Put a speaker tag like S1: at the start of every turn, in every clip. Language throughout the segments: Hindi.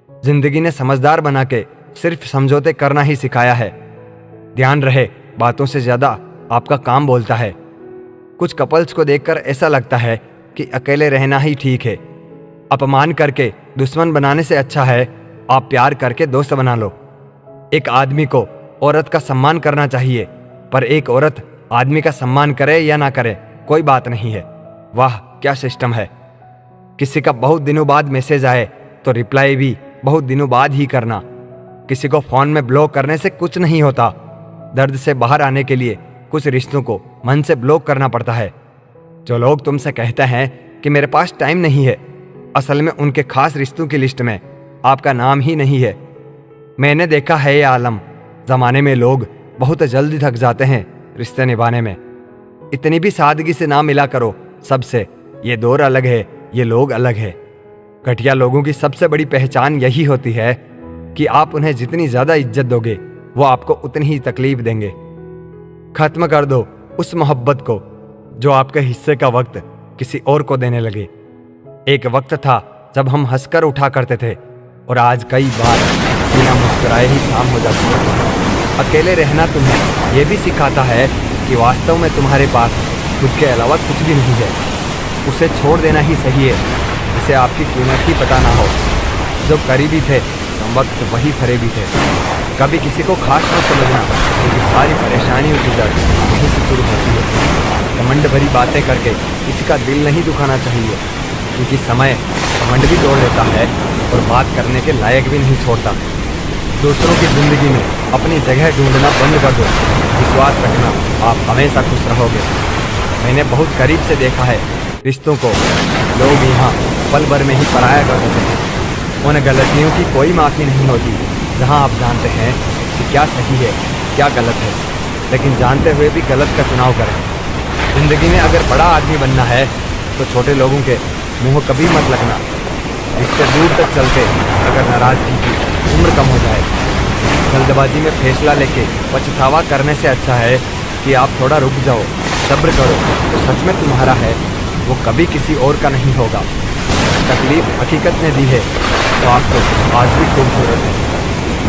S1: जिंदगी ने समझदार बना के सिर्फ समझौते करना ही सिखाया है। ध्यान रहे, बातों से ज्यादा आपका काम बोलता है। कुछ कपल्स को देखकर ऐसा लगता है कि अकेले रहना ही ठीक है। अपमान करके दुश्मन बनाने से अच्छा है आप प्यार करके दोस्त बना लो। एक आदमी को औरत का सम्मान करना चाहिए, पर एक औरत आदमी का सम्मान करे या ना करे कोई बात नहीं है। वाह क्या सिस्टम है। किसी का बहुत दिनों बाद मैसेज आए तो रिप्लाई भी बहुत दिनों बाद ही करना। किसी को फोन में ब्लॉक करने से कुछ नहीं होता। दर्द से बाहर आने के लिए कुछ रिश्तों को मन से ब्लॉक करना पड़ता है। जो लोग तुमसे कहते हैं कि मेरे पास टाइम नहीं है, असल में उनके खास रिश्तों की लिस्ट में आपका नाम ही नहीं है। मैंने देखा है ये आलम, जमाने में लोग बहुत जल्दी थक जाते हैं रिश्ते निभाने में। इतनी भी सादगी से ना मिला करो सबसे। ये दौर अलग है, ये लोग अलग है। घटिया लोगों की सबसे बड़ी पहचान यही होती है कि आप उन्हें जितनी ज्यादा इज्जत दोगे वो आपको उतनी ही तकलीफ देंगे। खत्म कर दो उस मोहब्बत को जो आपके हिस्से का वक्त किसी और को देने लगे। एक वक्त था जब हम हंसकर उठा करते थे और आज कई बार बिना मुस्कुराए ही शाम हो जाती है। अकेले रहना तुम्हें यह भी सिखाता है कि वास्तव में तुम्हारे पास खुद के अलावा कुछ भी नहीं है। उसे छोड़ देना ही सही है जिसे आपकी कीमत ही पता ना हो। जो करीबी थे हम वक्त वही फरेबी थे। कभी किसी को खास न समझना, क्योंकि सारी परेशानियों की जड़ यहीं से शुरू होती है। घमंड भरी बातें करके किसी का दिल नहीं दुखाना चाहिए, क्योंकि समय घमंड भी तोड़ देता है और बात करने के लायक भी नहीं छोड़ता। दूसरों की जिंदगी में अपनी जगह ढूंढना बंद कर दो। विश्वास रखना, आप हमेशा खुश रहोगे। मैंने बहुत करीब से देखा है रिश्तों को लोग यहाँ पल भर में ही पराया कर देते हैं। उन गलतियों की कोई माफ़ी नहीं होती जहाँ आप जानते हैं कि क्या सही है क्या गलत है, लेकिन जानते हुए भी गलत का चुनाव करें। जिंदगी में अगर बड़ा आदमी बनना है तो छोटे लोगों के मुंह कभी मत लगना। रिश्ते दूर तक चलते अगर नाराज़गी की उम्र कम हो जाए। जल्दबाजी में फैसला लेके पछतावा करने से अच्छा है कि आप थोड़ा रुक जाओ, सब्र करो। तो सच में तुम्हारा है वो कभी किसी और का नहीं होगा। तकलीफ हकीकत ने दी है तो आपको आज भी खूबसूरत है।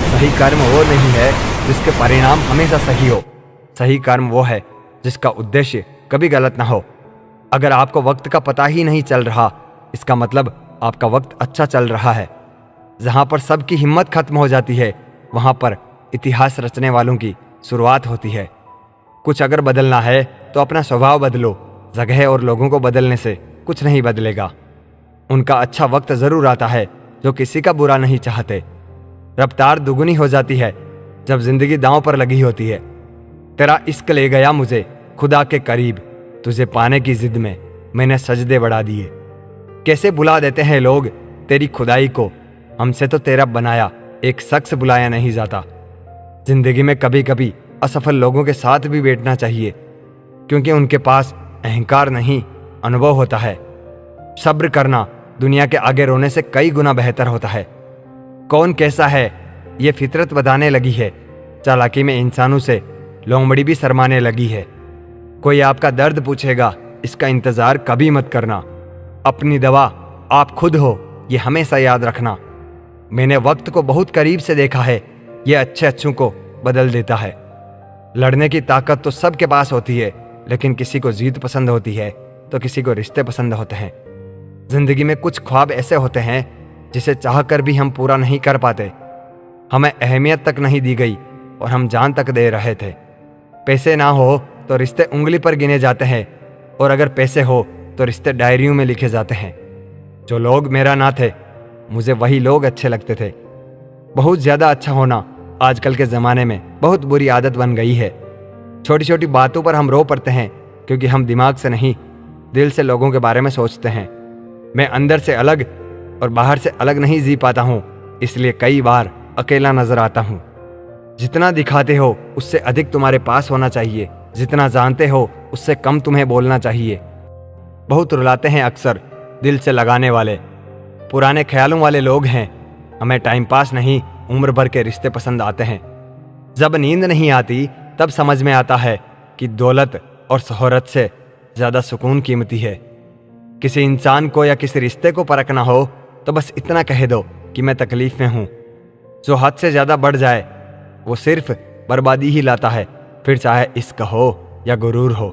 S1: सही कर्म वो नहीं है जिसके परिणाम हमेशा सही हो। सही कर्म वो है जिसका उद्देश्य कभी गलत ना हो। अगर आपको वक्त का पता ही नहीं चल रहा, इसका मतलब आपका वक्त अच्छा चल रहा है। जहाँ पर सबकी हिम्मत खत्म हो जाती है वहाँ पर इतिहास रचने वालों की शुरुआत होती है। कुछ अगर बदलना है तो अपना स्वभाव बदलो। जगह और लोगों को बदलने से कुछ नहीं बदलेगा। उनका अच्छा वक्त जरूर आता है जो किसी का बुरा नहीं चाहते। रफ्तार दुगुनी हो जाती है जब जिंदगी दांव पर लगी होती है। तेरा इश्क ले गया मुझे खुदा के करीब, तुझे पाने की जिद में मैंने सजदे बढ़ा दिए। कैसे बुला देते हैं लोग तेरी खुदाई को, हमसे तो तेरा बनाया एक शख्स बुलाया नहीं जाता। जिंदगी में कभी कभी असफल लोगों के साथ भी बैठना चाहिए, क्योंकि उनके पास अहंकार नहीं अनुभव होता है। सब्र करना दुनिया के आगे रोने से कई गुना बेहतर होता है। कौन कैसा है ये फितरत बताने लगी है। चालाकी में इंसानों से लोमड़ी भी शर्माने लगी है। कोई आपका दर्द पूछेगा, इसका इंतजार कभी मत करना। अपनी दवा आप खुद हो, ये हमेशा याद रखना। मैंने वक्त को बहुत करीब से देखा है, ये अच्छे अच्छों को बदल देता है। लड़ने की ताकत तो सबके पास होती है, लेकिन किसी को जीत पसंद होती है तो किसी को रिश्ते पसंद होते हैं। जिंदगी में कुछ ख्वाब ऐसे होते हैं जिसे चाहकर भी हम पूरा नहीं कर पाते। हमें अहमियत तक नहीं दी गई और हम जान तक दे रहे थे। पैसे ना हो तो रिश्ते उंगली पर गिने जाते हैं, और अगर पैसे हो तो रिश्ते डायरियों में लिखे जाते हैं। जो लोग मेरा ना थे मुझे वही लोग अच्छे लगते थे। बहुत ज़्यादा अच्छा होना आजकल के ज़माने में बहुत बुरी आदत बन गई है। छोटी छोटी बातों पर हम रो पड़ते हैं क्योंकि हम दिमाग से नहीं दिल से लोगों के बारे में सोचते हैं। मैं अंदर से अलग और बाहर से अलग नहीं जी पाता हूँ, इसलिए कई बार अकेला नजर आता हूँ। जितना दिखाते हो उससे अधिक तुम्हारे पास होना चाहिए। जितना जानते हो उससे कम तुम्हें बोलना चाहिए। बहुत रुलाते हैं अक्सर दिल से लगाने वाले, पुराने ख्यालों वाले लोग हैं। हमें टाइम पास नहीं उम्र भर के रिश्ते पसंद आते हैं। जब नींद नहीं आती तब समझ में आता है कि दौलत और शोहरत से ज़्यादा सुकून कीमती है। किसी इंसान को या किसी रिश्ते को परखना हो तो बस इतना कह दो कि मैं तकलीफ में हूँ। जो हद से ज़्यादा बढ़ जाए वो सिर्फ बर्बादी ही लाता है, फिर चाहे इश्क हो या गुरूर हो।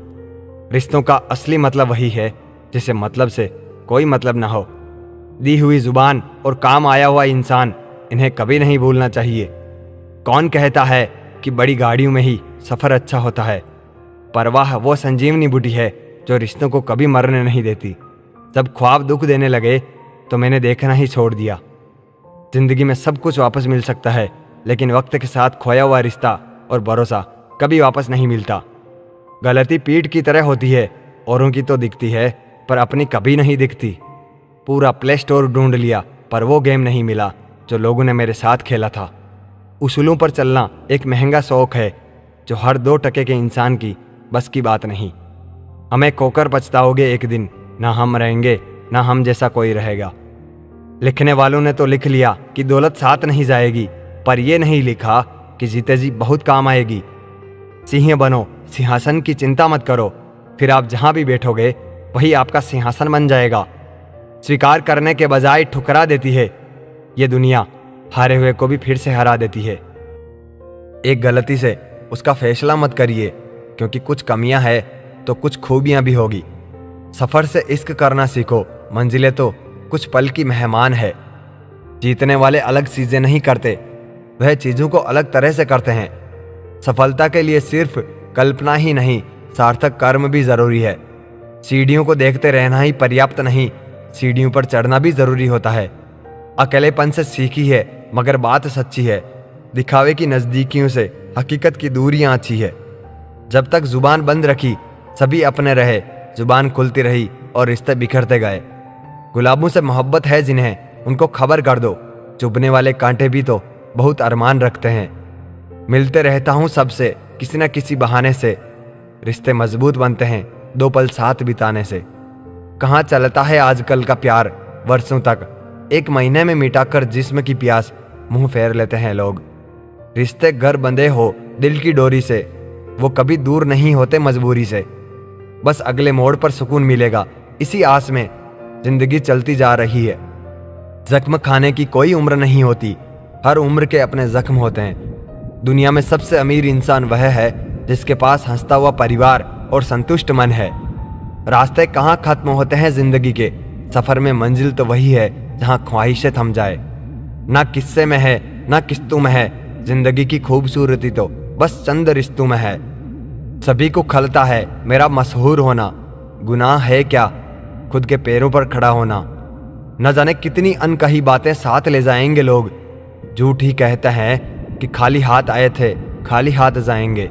S1: रिश्तों का असली मतलब वही है जिसे मतलब से कोई मतलब ना हो। दी हुई जुबान और काम आया हुआ इंसान, इन्हें कभी नहीं भूलना चाहिए। कौन कहता है कि बड़ी गाड़ियों में ही सफ़र अच्छा होता है? परवाह वो संजीवनी बूटी है जो रिश्तों को कभी मरने नहीं देती। जब ख्वाब दुख देने लगे तो मैंने देखना ही छोड़ दिया। जिंदगी में सब कुछ वापस मिल सकता है, लेकिन वक्त के साथ खोया हुआ रिश्ता और भरोसा कभी वापस नहीं मिलता। गलती पीठ की तरह होती है, औरों की तो दिखती है पर अपनी कभी नहीं दिखती। पूरा प्ले स्टोर ढूंढ लिया पर वो गेम नहीं मिला जो लोगों ने मेरे साथ खेला था। उसूलों पर चलना एक महंगा शौक है जो हर 2% के इंसान की बस की बात नहीं। हमें खोकर पछताओगे एक दिन, ना हम रहेंगे ना हम जैसा कोई रहेगा। लिखने वालों ने तो लिख लिया कि दौलत साथ नहीं जाएगी, पर यह नहीं लिखा कि जीते जी बहुत काम आएगी। सिंह बनो, सिंहासन की चिंता मत करो, फिर आप जहां भी बैठोगे वही आपका सिंहासन बन जाएगा। स्वीकार करने के बजाय ठुकरा देती है ये दुनिया, हारे हुए को भी फिर से हरा देती है। एक गलती से उसका फैसला मत करिए, क्योंकि कुछ कमियां हैं तो कुछ खूबियां भी होगी। सफ़र से इश्क करना सीखो, मंजिलें तो कुछ पल की मेहमान है। जीतने वाले अलग चीज़ें नहीं करते, वह चीज़ों को अलग तरह से करते हैं। सफलता के लिए सिर्फ कल्पना ही नहीं, सार्थक कर्म भी ज़रूरी है। सीढ़ियों को देखते रहना ही पर्याप्त नहीं, सीढ़ियों पर चढ़ना भी ज़रूरी होता है। अकेलेपन से सीखी है, मगर बात सच्ची है। दिखावे की नज़दीकियों से हकीकत की दूरियां अच्छी है। जब तक जुबान बंद रखी सभी अपने रहे, जुबान खुलती रही और रिश्ते बिखरते गए। गुलाबों से मोहब्बत है जिन्हें, उनको खबर कर दो, चुभने वाले कांटे भी तो बहुत अरमान रखते हैं। मिलते रहता हूँ सबसे किसी न किसी बहाने से, रिश्ते मजबूत बनते हैं 2 पल साथ बिताने से। कहाँ चलता है आजकल का प्यार वर्षों तक, 1 महीने में मिटाकर जिस्म की प्यास मुंह फेर लेते हैं लोग। रिश्ते घर बंधे हो दिल की डोरी से, वो कभी दूर नहीं होते मजबूरी से। बस अगले मोड़ पर सुकून मिलेगा, इसी आस में जिंदगी चलती जा रही है। जख्म खाने की कोई उम्र नहीं होती, हर उम्र के अपने जख्म होते हैं। दुनिया में सबसे अमीर इंसान वह है जिसके पास हंसता हुआ परिवार और संतुष्ट मन है। रास्ते कहाँ खत्म होते हैं जिंदगी के, सफर में मंजिल तो वही है जहाँ ख्वाहिशें थम जाए। ना किस्से में है ना किस्तों में है, जिंदगी की खूबसूरती तो बस चंद रिश्तों में है। सभी को खलता है मेरा मशहूर होना, गुनाह है क्या खुद के पैरों पर खड़ा होना। न जाने कितनी अनकही बातें साथ ले जाएंगे लोग, झूठ ही कहते हैं कि खाली हाथ आए थे खाली हाथ जाएंगे।